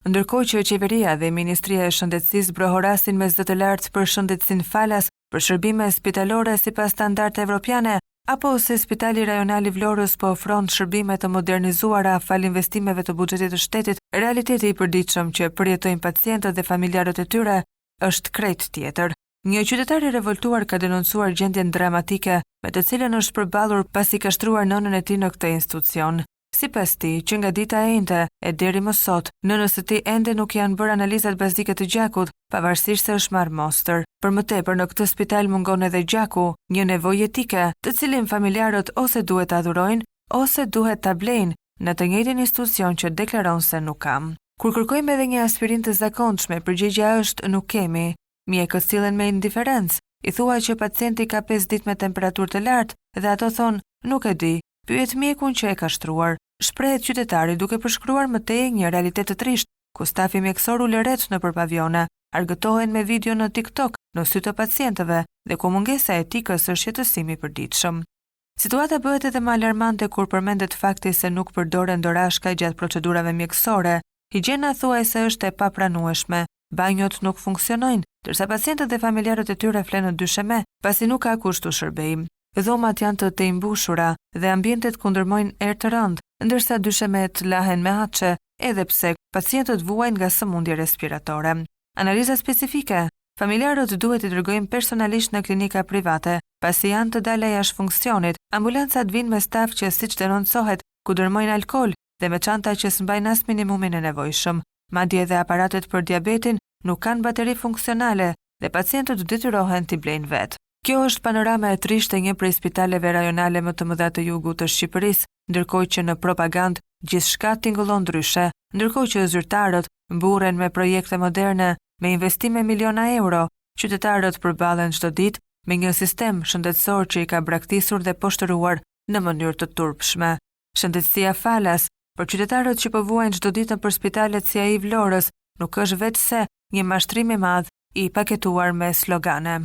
Ndërkohë që qeveria dhe Ministria e Shëndetësisë brohorasin me zë të lartë për shëndetësinë falas për shërbime spitalore sipas standardeve evropiane, apo se Spitali Rajonal i Vlorës po ofron shërbime të modernizuara fal investimeve të buxhetit të shtetit, realiteti i përditshëm që përjetojnë pacientët dhe familjarët e tyre është krejt tjetër. Një qytetar i revoltuar ka denoncuar gjendjen dramatike me të cilën është përballur pasi ka shtruar nënën e tij në këtë institucion. Sipas tij, që nga dita e njëjtë e deri më sot, nënës së tij ende nuk janë bërë analizat bazike të gjakut, pavarësisht se është marrë mostër. Për më tepër, në këtë spital mungon edhe gjaku, një nevojë etike, të cilin familjarët ose duhet ta adhurojnë, ose duhet ta blejnë në të njëjtin institucion që deklaron se nuk kam. Kur kërkojmë edhe një aspirinë të zakonshme, përgjigjja është nuk kemi. Mjekët sillen me indiferencë. I thua që pacienti ka 5 ditë me temperaturë të lartë dhe ato thonë, nuk e di, pyet mjekun që e ka shtruar. Shprehet qytetari duke përshkruar më tej një realitet të trisht, ku stafi mjekësor u lëret nëpër pavione, argëtohen me video në TikTok në sy të pacientëve dhe ku mungesa e etikës është jetësimi i përditshëm. Situata bëhet edhe më alarmante kur përmendet fakti se nuk përdoren dorashka gjatë procedurave mjekësore. Higjiena thuajse është e papranueshme. Banjot nuk funksionojnë, ndërsa pacientët dhe familjarët e tyre flenë dysheme, pasi nuk ka kushtu shërbim. Dhomat janë të mbushura dhe ambientet ku ndërmojnë erë të rëndë, ndërsa dyshemet lahen me haçe, edhe pse pacientët vuajnë nga sëmundje respiratore. Analiza specifike. Familjarët duhet i dërgojnë personalisht në klinika private, pasi janë të dalë jashtë funksionit. Ambulancat vinë me staf që siç denoncohet, ku dërmojnë alkool dhe me çanta që s'mbajnë as minimumin e nevojshëm. Madje edhe aparatet për diabetin nuk kanë bateri funksionale dhe pacientët detyrohen t'i blejnë vetë. Kjo është panorama e trishtë e një prej spitaleve rajonale më të mëdha të jugut të Shqipërisë, ndërkohë që në propagandë gjithçka tingëllon ndryshe, ndërkohë që zyrtarët mburren me projekte moderne me investime miliona euro, qytetarët përballen çdo ditë me një sistem shëndetësor që i ka braktisur dhe poshtëruar në mënyrë të turpshme. Shëndetësia falas për qytetarët që po vuajnë çdo ditë për spitalet si ai i Vlorës, nuk është vetëse një mashtrim i madh i paketuar me slogane.